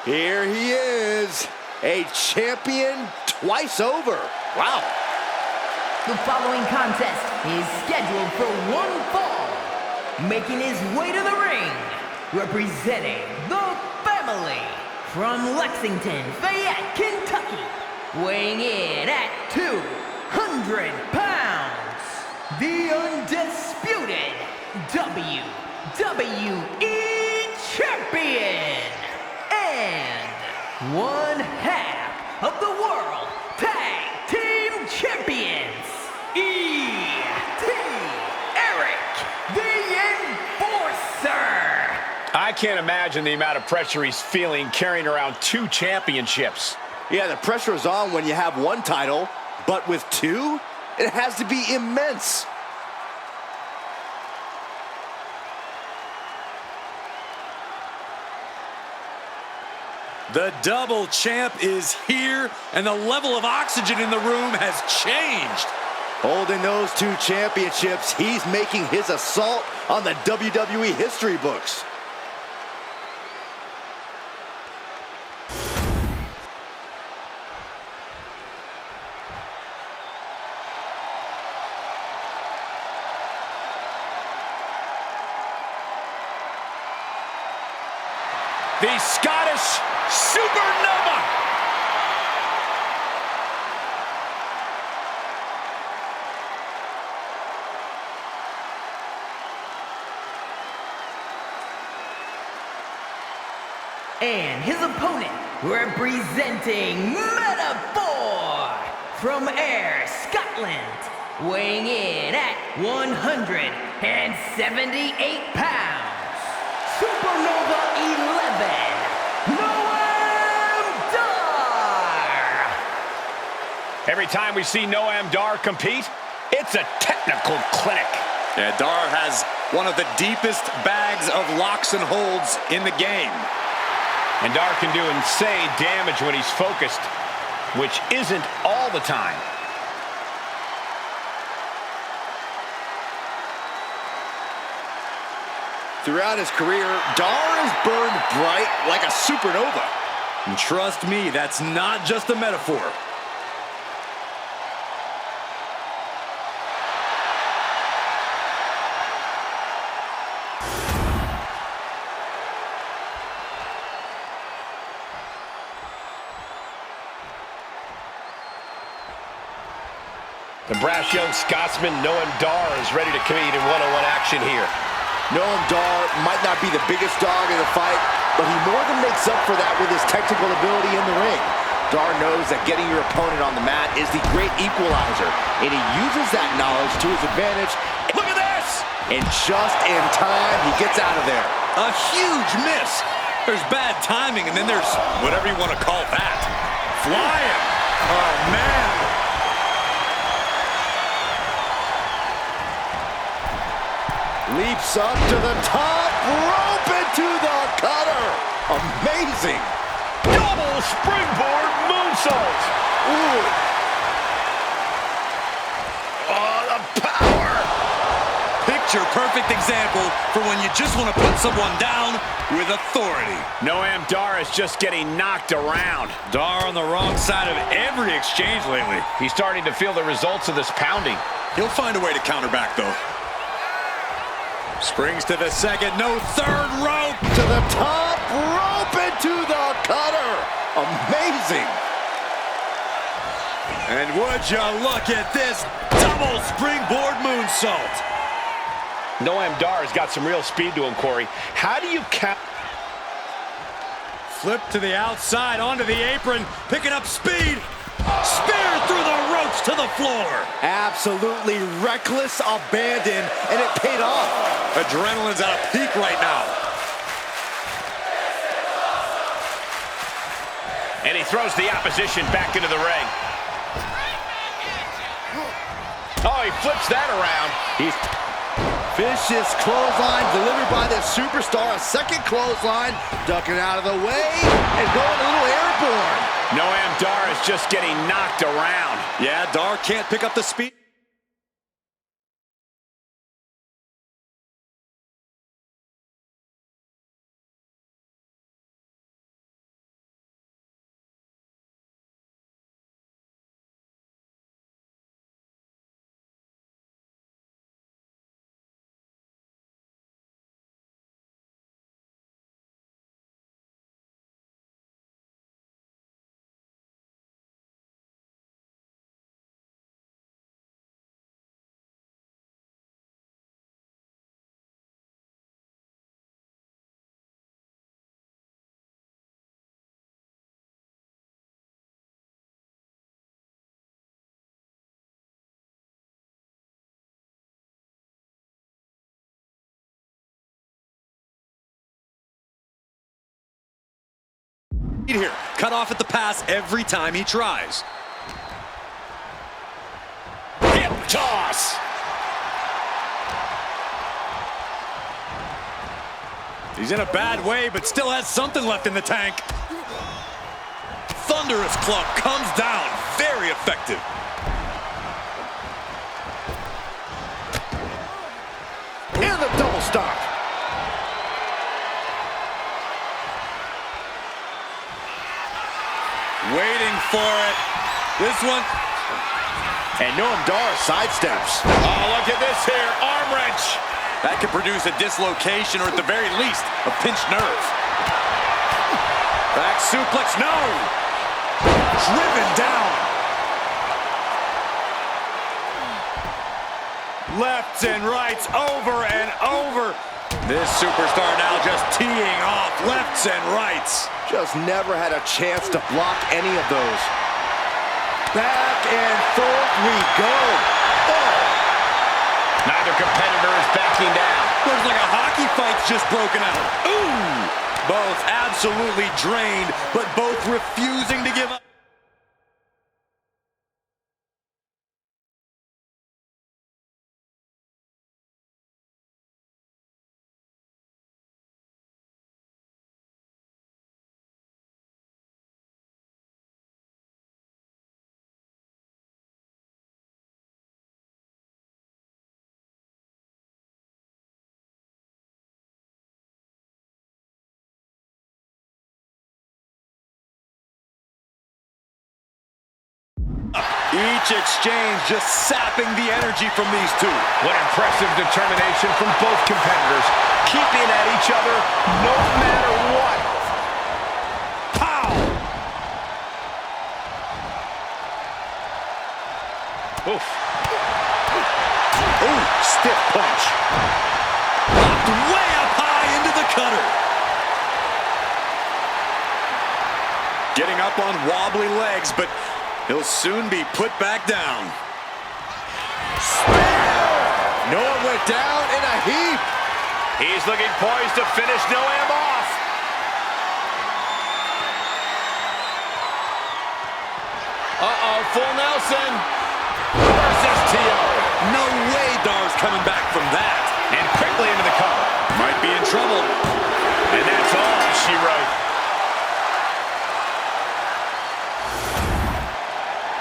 Here he is, a champion twice over. Wow. The following contest is scheduled for one fall. Making his way to the ring, representing the family from Lexington, Fayette, Kentucky, weighing in at 200 pounds, the undisputed WWE Champion and one half of the World Tag Team Champions, Eric the Enforcer. I can't imagine the amount of pressure he's feeling carrying around 2 championships. Yeah, the pressure is on when you have one title, but with 2, it has to be immense. The double champ is here, and the level of oxygen in the room has changed. Holding those 2 championships, he's making his assault on the WWE history books. The Scottish Supernova. And his opponent, representing Metaphor from Ayr, Scotland, weighing in at 178 pounds, Supernova 11, Noam Dar. Every time we see Noam Dar compete, it's a technical clinic. Yeah, Dar has one of the deepest bags of locks and holds in the game. And Dar can do insane damage when he's focused, which isn't all the time. Throughout his career, Dar has burned bright like a supernova. And trust me, that's not just a metaphor. The brash young Scotsman Noam Dar is ready to compete in one-on-one action here. Noam Dar might not be the biggest dog in the fight, but he more than makes up for that with his technical ability in the ring. Dar knows that getting your opponent on the mat is the great equalizer, and he uses that knowledge to his advantage. Look at this! And just in time, he gets out of there. A huge miss. There's bad timing, and then there's whatever you want to call that. Flying. Oh, man. Leaps up to the top rope into the cutter. Amazing. Double springboard moonsault. Ooh. Oh, the power. Picture-perfect example for when you just want to put someone down with authority. Noam Dar is just getting knocked around. Dar on the wrong side of every exchange lately. He's starting to feel the results of this pounding. He'll find a way to counter back, though. Springs to the second, no third rope. To the top rope into the cutter. Amazing. And would you look at this double springboard moonsault. Noam Dar has got some real speed to him, Corey. How do you count? Flip to the outside, onto the apron, picking up speed. Spear through the ropes to the floor. Absolutely reckless abandon, and it paid off. Adrenaline's at a peak right now. And he throws the opposition back into the ring. Oh, he flips that around. He's vicious clothesline delivered by this superstar. A second clothesline, ducking out of the way and going a little airborne. Noam Dar is just getting knocked around. Yeah, Dar can't pick up the speed. Here, cut off at the pass every time he tries. Hip toss. He's in a bad way, but still has something left in the tank. Thunderous club comes down. Very effective. And the double stomp. Waiting for it. This one. And Noam Dar sidesteps. Oh, look at this here. Arm wrench. That could produce a dislocation or at the very least, a pinched nerve. Back suplex, no! Driven down. Lefts and rights over and over. This superstar now just teeing off lefts and rights. Just never had a chance to block any of those. Back and forth we go. Oh. Neither competitor is backing down. Looks like a hockey fight's just broken out. Ooh! Both absolutely drained, but both refusing to give up. Each exchange just sapping the energy from these two. What impressive determination from both competitors, keeping at each other no matter what. Pow! Oof. Ooh, stiff punch. Locked way up high into the cutter. Getting up on wobbly legs, but he'll soon be put back down. Spear! Noam went down in a heap. He's looking poised to finish Noam off. Uh-oh, full Nelson. Versus T.O. No way Dar's coming back from that. And quickly into the cover. Might be in trouble. And that's all she wrote.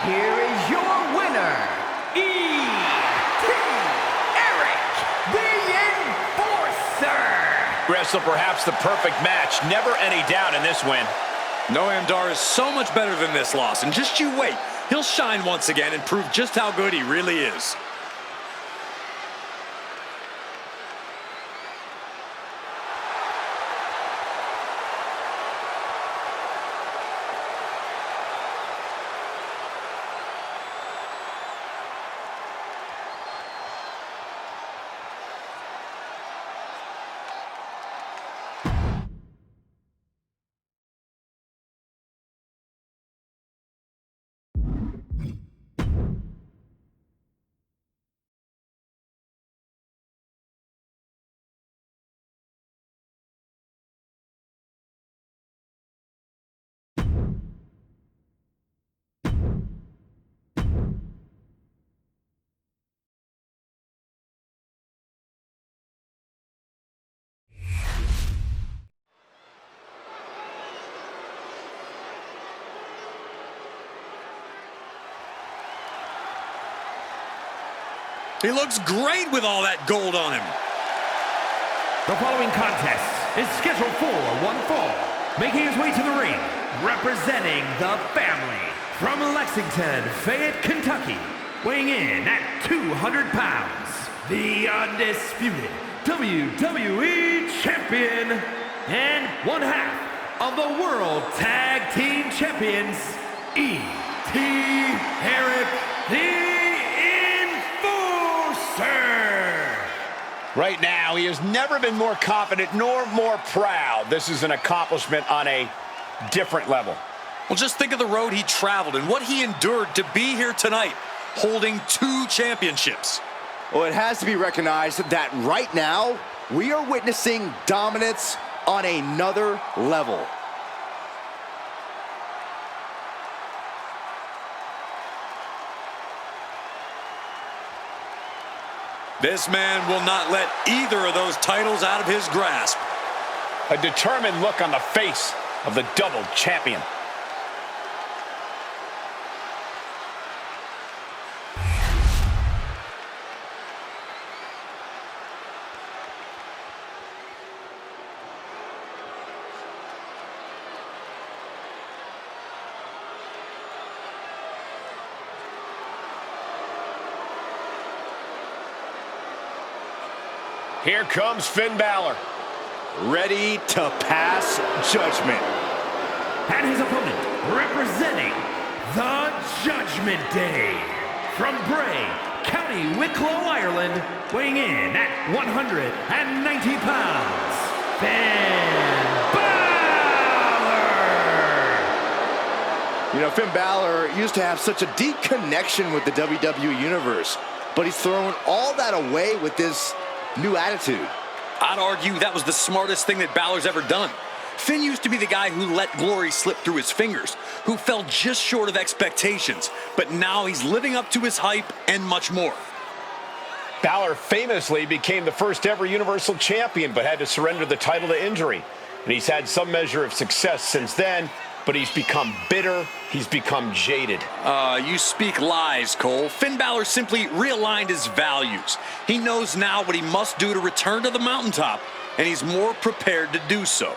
Here is your winner, Eric, the Enforcer. Wrestle perhaps the perfect match. Never any doubt in this win. Noam Dar is so much better than this loss, and just you wait. He'll shine once again and prove just how good he really is. He looks great with all that gold on him. The following contest is scheduled for one fall. Making his way to the ring, representing the family, from Lexington, Fayette, Kentucky, weighing in at 200 pounds, the undisputed WWE Champion and one half of the World Tag Team Champions, E.T. Eric, the Right now, he has never been more confident nor more proud. This is an accomplishment on a different level. Well, just think of the road he traveled and what he endured to be here tonight, holding 2 championships. Well, it has to be recognized that right now, we are witnessing dominance on another level. This man will not let either of those titles out of his grasp. A determined look on the face of the double champion. Here comes Finn Balor, ready to pass judgment. And his opponent, representing the Judgment Day, from Bray, County Wicklow, Ireland, weighing in at 190 pounds, Finn Balor! You know, Finn Balor used to have such a deep connection with the WWE Universe, but he's throwing all that away with this new attitude. I'd argue that was the smartest thing that Balor's ever done. Finn used to be the guy who let glory slip through his fingers, who fell just short of expectations, but now he's living up to his hype and much more. Balor famously became the first ever Universal Champion, but had to surrender the title to injury. And he's had some measure of success since then, but he's become bitter, he's become jaded. You speak lies, Cole. Finn Balor simply realigned his values. He knows now what he must do to return to the mountaintop, and he's more prepared to do so.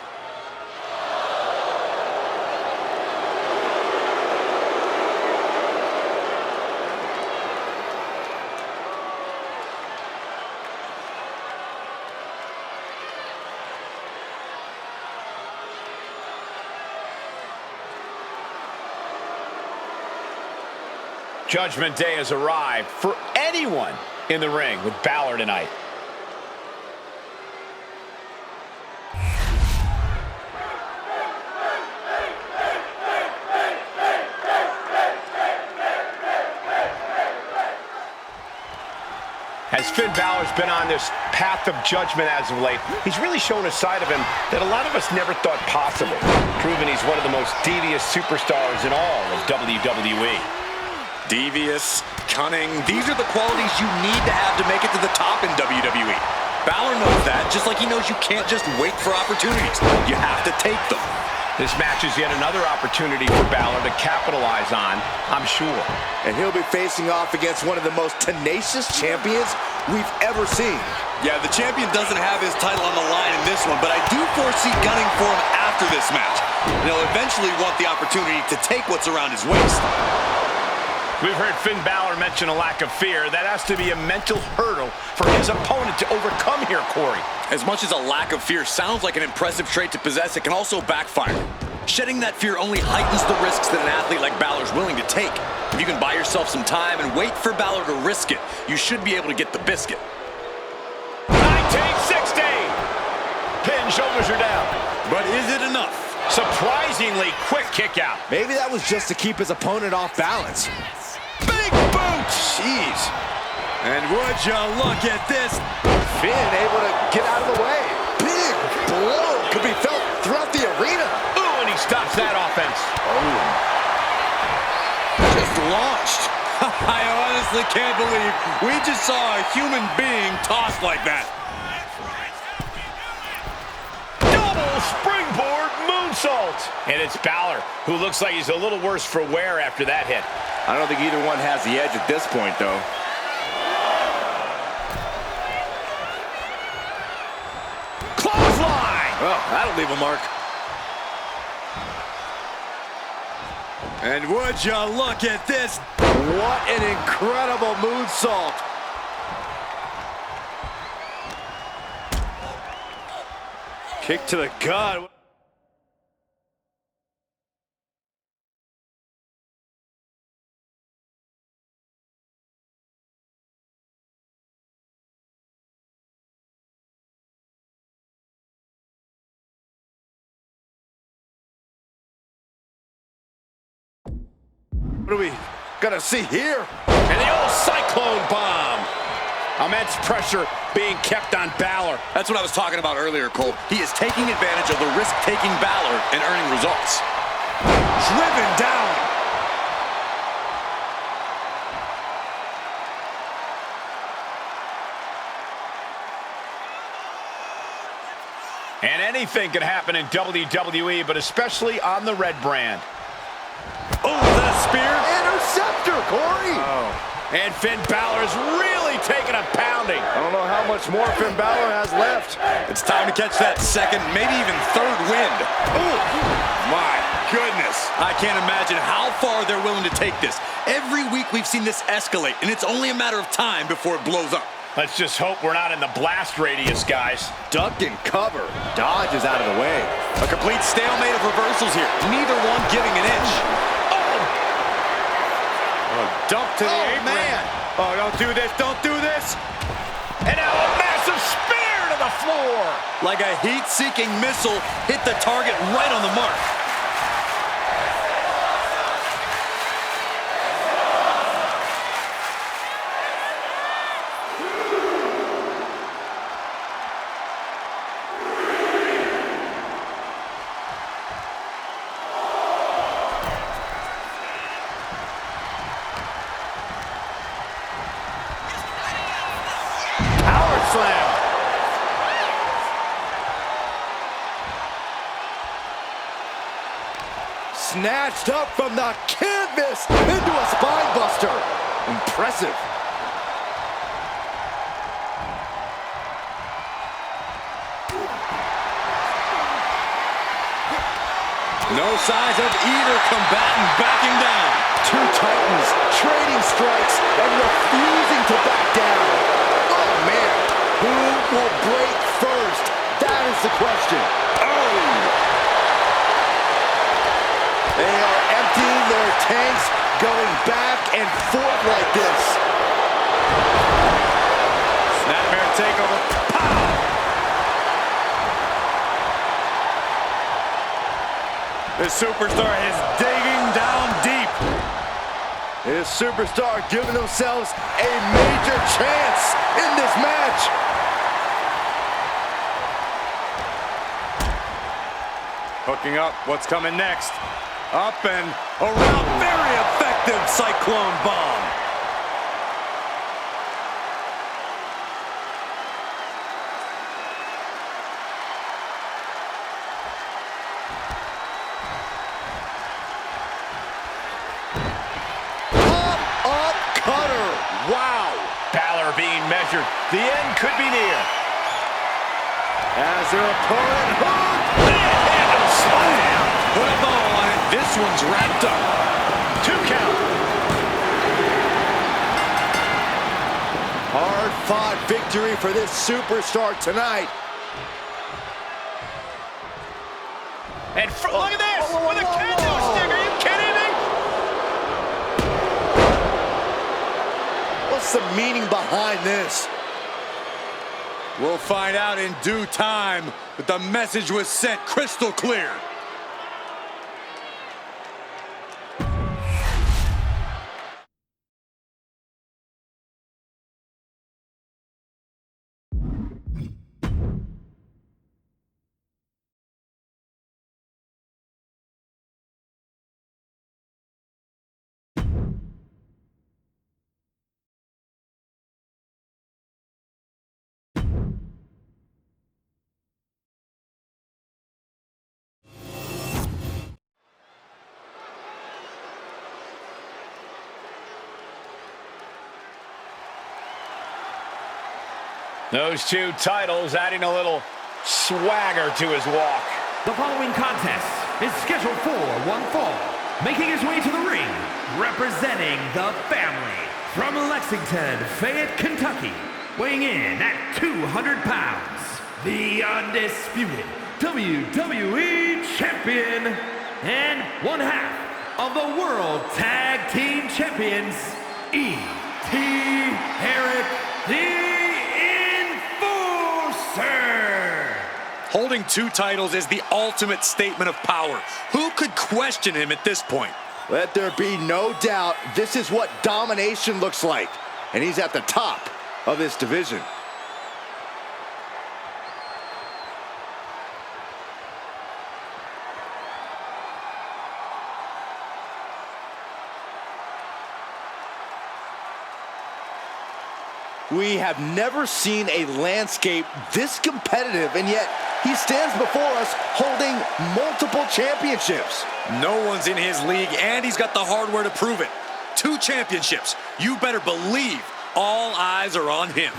Judgment Day has arrived for anyone in the ring with Balor tonight. As Finn Balor's been on this path of judgment as of late, he's really shown a side of him that a lot of us never thought possible, proving he's one of the most devious superstars in all of WWE. Devious, cunning, these are the qualities you need to have to make it to the top in WWE. Balor knows that, just like he knows you can't just wait for opportunities. You have to take them. This match is yet another opportunity for Balor to capitalize on, I'm sure. And he'll be facing off against one of the most tenacious champions we've ever seen. Yeah, the champion doesn't have his title on the line in this one, but I do foresee gunning for him after this match. And he'll eventually want the opportunity to take what's around his waist. We've heard Finn Balor mention a lack of fear. That has to be a mental hurdle for his opponent to overcome here, Corey. As much as a lack of fear sounds like an impressive trait to possess, it can also backfire. Shedding that fear only heightens the risks that an athlete like Balor's willing to take. If you can buy yourself some time and wait for Balor to risk it, you should be able to get the biscuit. 1960! Pin, shoulders are down. But is it enough? Surprisingly quick kick out. Maybe that was just to keep his opponent off balance. Big boot! Jeez. And would you look at this? Finn able to get out of the way. Big blow could be felt throughout the arena. Ooh, and he stops that offense. Oh. Just launched. I honestly can't believe we just saw a human being tossed like that. Double springboard moonsault. And it's Balor, who looks like he's a little worse for wear after that hit. I don't think either one has the edge at this point, though. Clothesline! Oh, that'll leave a mark. And would you look at this? What an incredible moonsault. Kick to the gut. What are we gonna see here? And the old cyclone bomb. Immense pressure being kept on Balor. That's what I was talking about earlier, Cole. He is taking advantage of the risk-taking Balor and earning results. Driven down. And anything can happen in WWE, but especially on the red brand. Oh, is that a spear? Interceptor, Corey! And Finn Balor's really taking a pounding. I don't know how much more Finn Balor has left. It's time to catch that second, maybe even third wind. Oh, my goodness. I can't imagine how far they're willing to take this. Every week we've seen this escalate, and it's only a matter of time before it blows up. Let's just hope we're not in the blast radius, guys. Duck and cover. Dodge is out of the way. A complete stalemate of reversals here. Neither one giving an inch. Dump to the apron. Man. Oh, don't do this, don't do this. And now a massive spear to the floor. Like a heat-seeking missile, hit the target right on the mark. Slam. Snatched up from the canvas into a spine buster. Impressive. No signs of either combatant backing down. Two titans trading strikes and refusing to back down. Oh, man. Who will break first? That is the question. Oh! They are emptying their tanks, going back and forth like this. Snapmare takeover. Pow! The superstar is digging down deep. This superstar giving themselves a major chance in this match. Hooking up, what's coming next? Up and around, very effective cyclone bomb. Pop-up cutter. Wow. Balor being measured. The end could be near. As their opponent hooked. Slam! Put a bow on it. This one's wrapped up. 2 count. Hard-fought victory for this superstar tonight. And look at this! With a kendo stick! Are you kidding me? What's the meaning behind this? We'll find out in due time, but the message was sent crystal clear. Those two titles adding a little swagger to his walk. The following contest is scheduled for one fall. Making his way to the ring, representing the family, from Lexington, Fayette, Kentucky, weighing in at 200 pounds, the undisputed WWE Champion and one half of the World Tag Team Champions, E.T. Herrick, the Enforcer. Holding two titles is the ultimate statement of power. Who could question him at this point? Let there be no doubt, this is what domination looks like. And he's at the top of this division. We have never seen a landscape this competitive, and yet he stands before us holding multiple championships. No one's in his league, and he's got the hardware to prove it. 2 championships. You better believe all eyes are on him.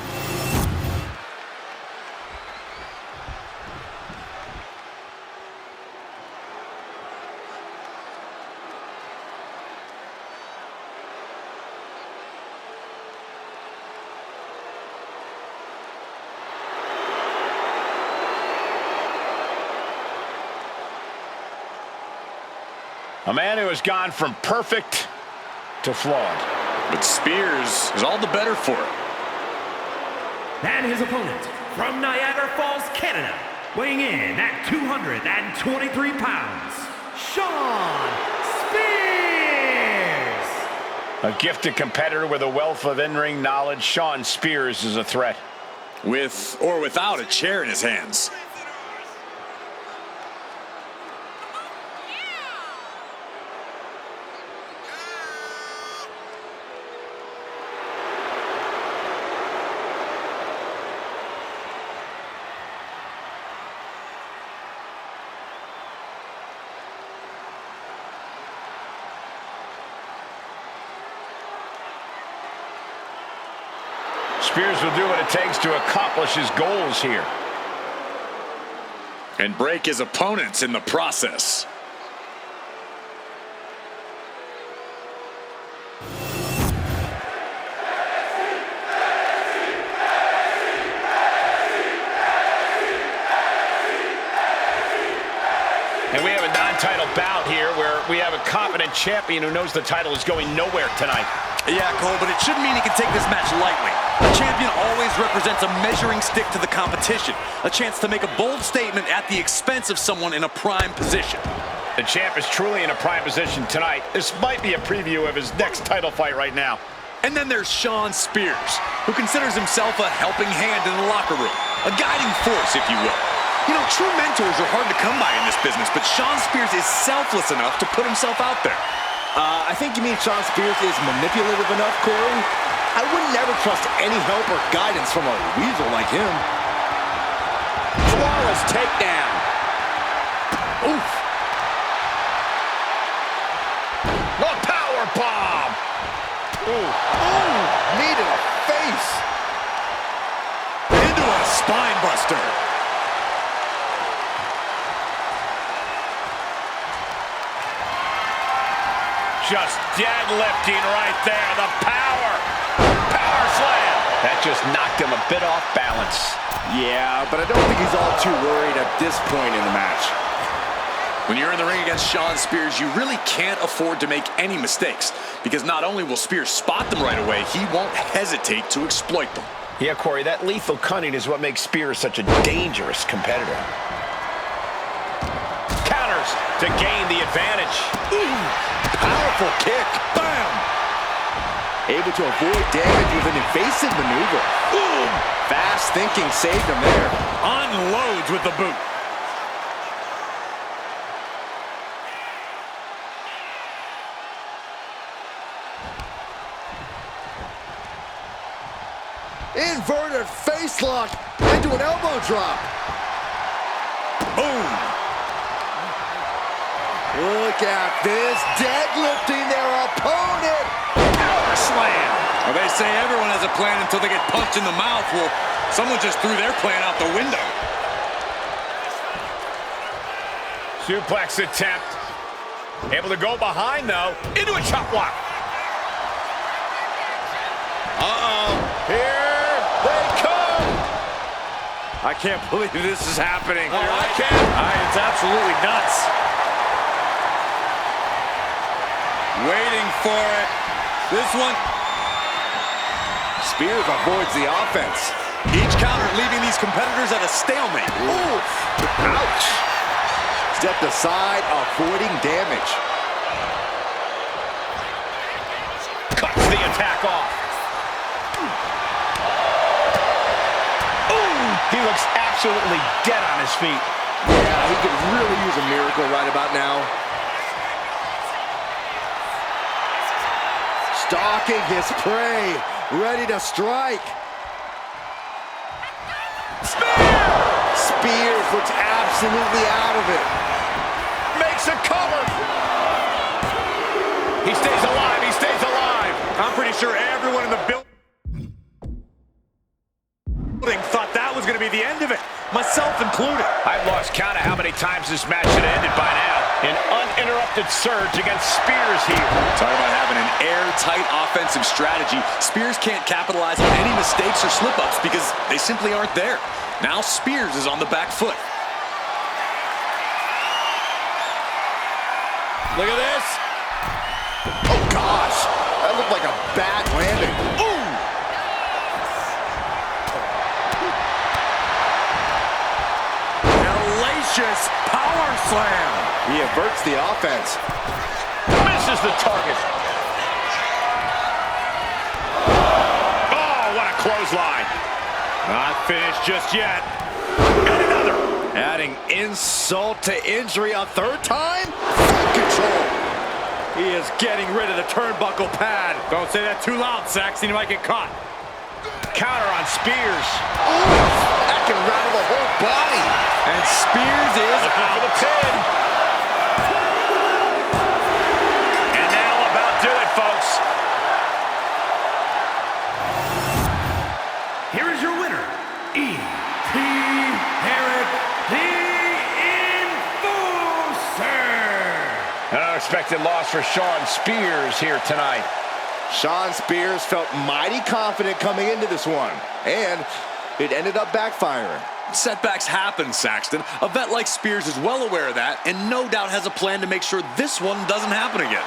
A man who has gone from perfect to flawed. But Spears is all the better for it. And his opponent, from Niagara Falls, Canada, weighing in at 223 pounds, Shawn Spears! A gifted competitor with a wealth of in-ring knowledge, Shawn Spears is a threat. With or without a chair in his hands. Spears will do what it takes to accomplish his goals here. And break his opponents in the process. And we have a non-title bout here where we have a confident champion who knows the title is going nowhere tonight. Yeah, Cole, but it shouldn't mean he can take this match lightly. A champion always represents a measuring stick to the competition, a chance to make a bold statement at the expense of someone in a prime position. The champ is truly in a prime position tonight. This might be a preview of his next title fight right now. And then there's Shawn Spears, who considers himself a helping hand in the locker room, a guiding force, if you will. You know, true mentors are hard to come by in this business, but Shawn Spears is selfless enough to put himself out there. I think you mean Shawn Spears is manipulative enough, Corey? I would never trust any help or guidance from a weasel like him. Flawless takedown. Oof. A power bomb. Ooh. Ooh. Knee to the face. Into a spine buster. Just deadlifting right there. The power. Power slam. That just knocked him a bit off balance. Yeah, but I don't think he's all too worried at this point in the match. When you're in the ring against Shawn Spears, you really can't afford to make any mistakes, because not only will Spears spot them right away, he won't hesitate to exploit them. Yeah, Corey, that lethal cunning is what makes Spears such a dangerous competitor. Counters to gain the advantage. Ooh, powerful kick. Bam! Able to avoid damage with an evasive maneuver. Ooh, fast thinking saved him there. Unloads with the boot. Inverted face lock into an elbow drop. Boom. Look at this, deadlifting their opponent. Power slam. Well, they say everyone has a plan until they get punched in the mouth. Well, someone just threw their plan out the window. Suplex attempt. Able to go behind, though. Into a chop block. Uh-oh. Here they come. I can't believe this is happening. Oh, I can't. It's absolutely nuts. Waiting for it. This one. Spears avoids the offense. Each counter leaving these competitors at a stalemate. Ooh. Ouch. Stepped aside, avoiding damage. Cuts the attack off. Ooh, he looks absolutely dead on his feet. Yeah, he could really use a miracle right about now. Stalking his prey, ready to strike. Spear! Spears looks absolutely out of it. Makes a cover. He stays alive. He stays alive. I'm pretty sure everyone in the building thought that was going to be the end of it, myself included. I've lost count of how many times this match should have ended by now. An uninterrupted surge against Spears here. Talking about having an airtight offensive strategy, Spears can't capitalize on any mistakes or slip-ups because they simply aren't there. Now Spears is on the back foot. Look at this. Oh, gosh. That looked like a bad landing. Ooh! Hellacious power slam. He averts the offense. Misses the target. Oh, what a clothesline. Not finished just yet. And another. Adding insult to injury a third time? Full control. He is getting rid of the turnbuckle pad. Don't say that too loud, Saxton. You might get caught. Counter on Spears. Ooh, that can rattle the whole body. And Spears is Looking out. for the pin. And that'll about do it, folks. Here is your winner, E.T. Herrick, the Enforcer. An unexpected loss for Shawn Spears here tonight. Shawn Spears felt mighty confident coming into this one, and it ended up backfiring. Setbacks happen, Saxton. A vet like Spears is well aware of that and no doubt has a plan to make sure this one doesn't happen again.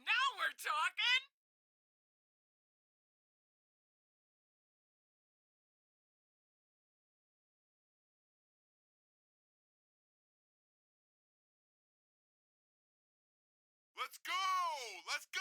Now we're talking! Let's go! Let's go!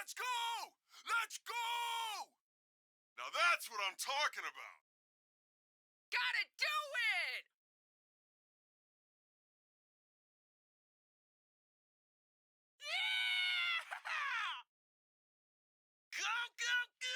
Let's go! Let's go! Now that's what I'm talking about. Gotta do it! Yeah! Go, go, go!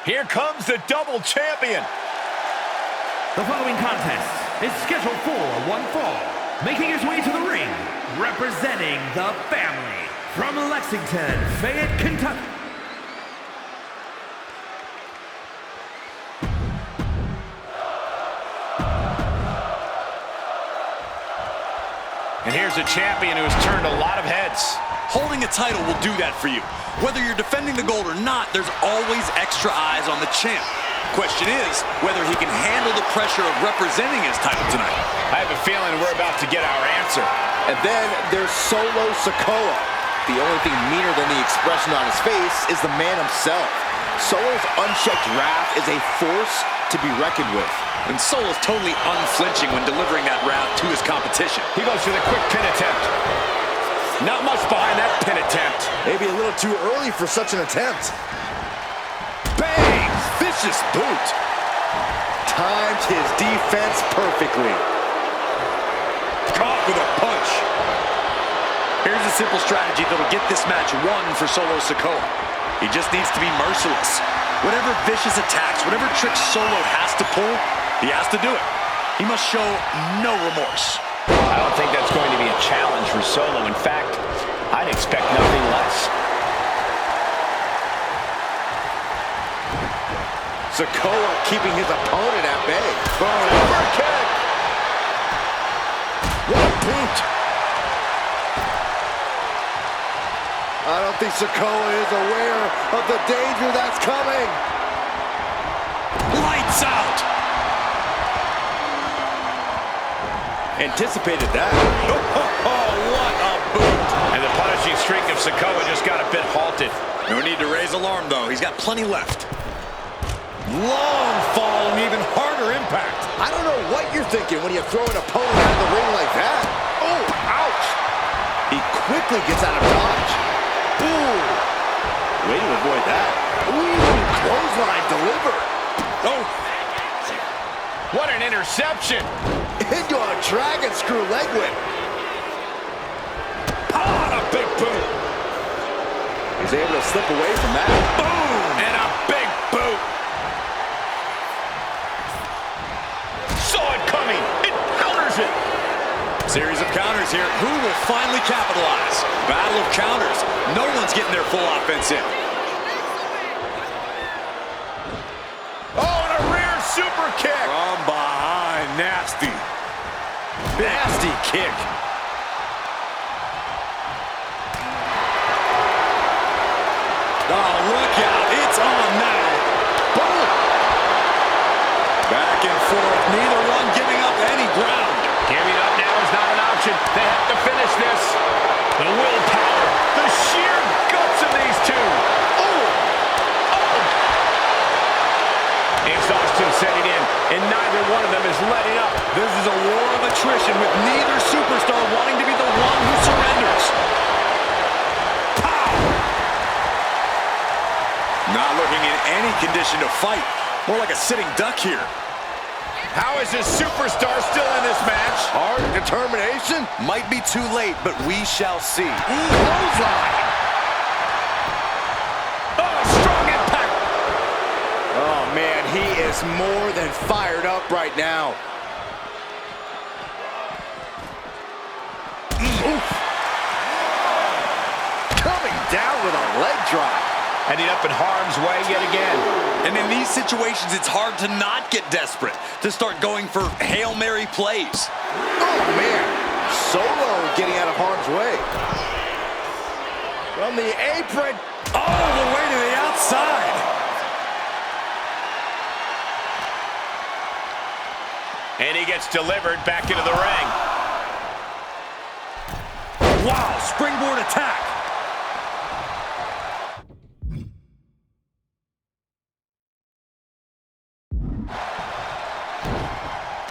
Here comes the double champion. The following contest is scheduled for one fall. Making his way to the ring, representing the family, from Lexington, Fayette, Kentucky. And here's a champion who has turned a lot of heads. Holding a title will do that for you. Whether you're defending the gold or not, there's always extra eyes on the champ. Question is whether he can handle the pressure of representing his title tonight. I have a feeling we're about to get our answer. And then there's Solo Sikoa. The only thing meaner than the expression on his face is the man himself. Solo's unchecked wrath is a force to be reckoned with. And Solo's totally unflinching when delivering that wrath to his competition. He goes for the quick pin attempt. Not much behind that pin attempt. Maybe a little too early for such an attempt. Bang! Vicious boot. Timed his defense perfectly. Caught with a punch. Here's a simple strategy that'll get this match won for Solo Sikoa. He just needs to be merciless. Whatever vicious attacks, whatever tricks Solo has to pull, he has to do it. He must show no remorse. I don't think that's going to be a challenge for Solo. In fact, I'd expect nothing less. Sikoa keeping his opponent at bay. Super kick. What a boot. I don't think Sikoa is aware of the danger that's coming. Lights out. Anticipated that. Oh, what a boot. And the punishing streak of Sikoa just got a bit halted. No need to raise alarm, though. He's got plenty left. Long fall and even harder impact. I don't know what you're thinking when you throw an opponent out of the ring like that. Oh, ouch. He quickly gets out of dodge. Ooh. Way to avoid that. Ooh, clothesline delivered. Oh. What an interception. Into a dragon screw leg whip. Ah, a big boot. He's able to slip away from that. Boom. And a big boot. Saw it coming. It counters it. Series of counters here. Who will finally capitalize? Battle of counters. No one's getting their full offense in. Oh, and a rear super kick. From behind. Nasty. Nasty kick. Oh, look out. It's on now. Boom. Back and forth. Neither one giving up any ground. Giving up now is not an option. They have to finish this. The willpower, the sheer guts of these two. Oh! Oh! Exhaustion setting in, and neither one of them is letting up. This is a war of attrition with neither superstar wanting to be the one who surrenders. Pow! Not looking in any condition to fight. More like a sitting duck here. How is this superstar still in this match? Hard determination. Might be too late, but we shall see. Clothesline. Oh, strong impact. Oh, man, he is more than fired up right now. Oof. Coming down with a leg drop. Ending up in harm's way yet again. And in these situations, it's hard to not get desperate, to start going for Hail Mary plays. Oh, man. Solo getting out of harm's way. From the apron. All the way to the outside. And he gets delivered back into the ring. Wow, springboard attack.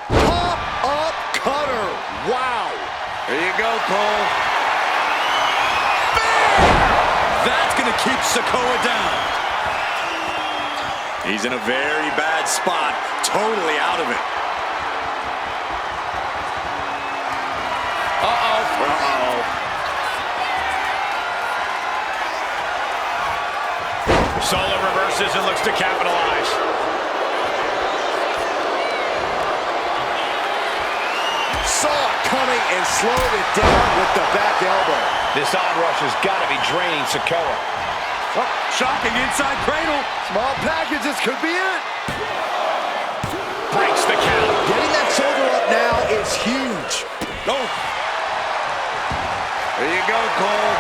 Pop-up cutter. Wow. There you go, Cole. That's going to keep Sikoa down. He's in a very bad spot, totally out of it. Uh-oh. Uh-oh. Solo reverses and looks to capitalize. Saw it coming and slowed it down with the back elbow. This onrush has got to be draining Sikoa. Oh, shocking inside cradle. Small packages could be it. Breaks the count. Getting that shoulder up now is huge. Oh. There you go, Cole.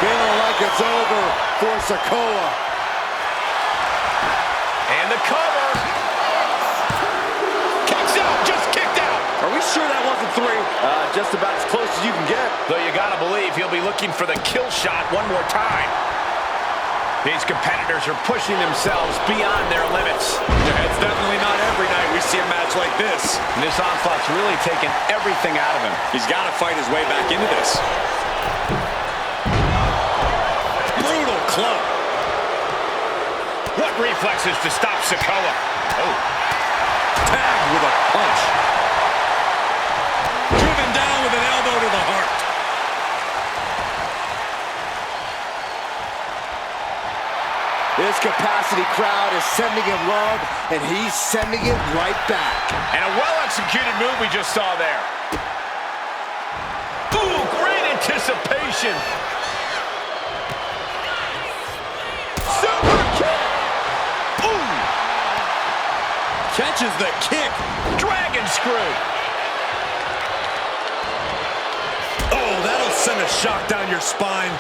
Feeling like it's over for Sikoa. And the cover. Kicks out, just kicked out. Are we sure that wasn't three? Just about as close as you can get. Though you gotta believe he'll be looking for the kill shot one more time. These competitors are pushing themselves beyond their limits. Yeah, it's definitely not every night we see a match like this. And this onslaught's really taken everything out of him. He's got to fight his way back into this. Brutal club. What reflexes to stop Sikoa? Oh. Tagged with a punch. Driven down with an elbow to the heart. This capacity crowd is sending him love, and he's sending it right back. And a well-executed move we just saw there. Ooh, great anticipation. Super kick. Ooh. Catches the kick. Dragon screw. Oh, that'll send a shock down your spine.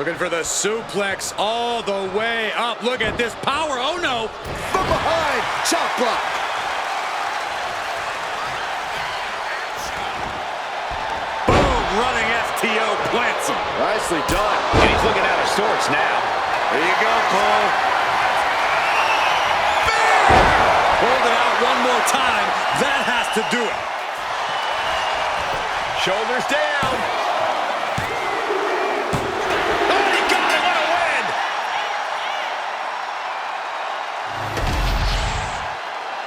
Looking for the suplex all the way up. Look at this power. Oh, no. From behind, chop block. Boom, running STO plants him. Nicely done. And he's looking out of sorts now. There you go, Cole. Hold it out one more time. That has to do it. Shoulders down.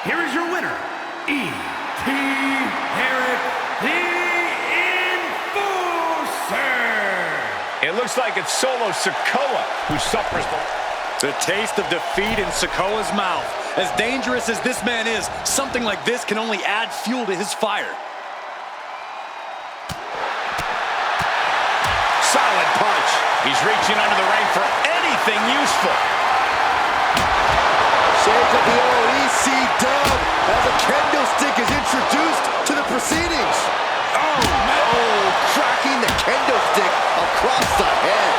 Here is your winner, E.T. Herrick, the Enforcer. It looks like it's Solo Sikoa who suffers The taste of defeat in Sikoa's mouth. As dangerous as this man is, something like this can only add fuel to his fire. solid punch. He's reaching under the ring for anything useful. Shades of the old EC dub as a kendo stick is introduced to the proceedings. Oh, man. Oh, cracking the kendo stick across the head.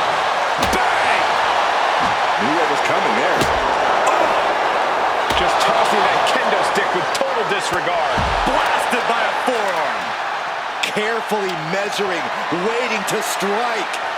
Bang! Knew what was coming there. Oh. Just tossing that kendo stick with total disregard. Blasted by a forearm. Carefully measuring, waiting to strike.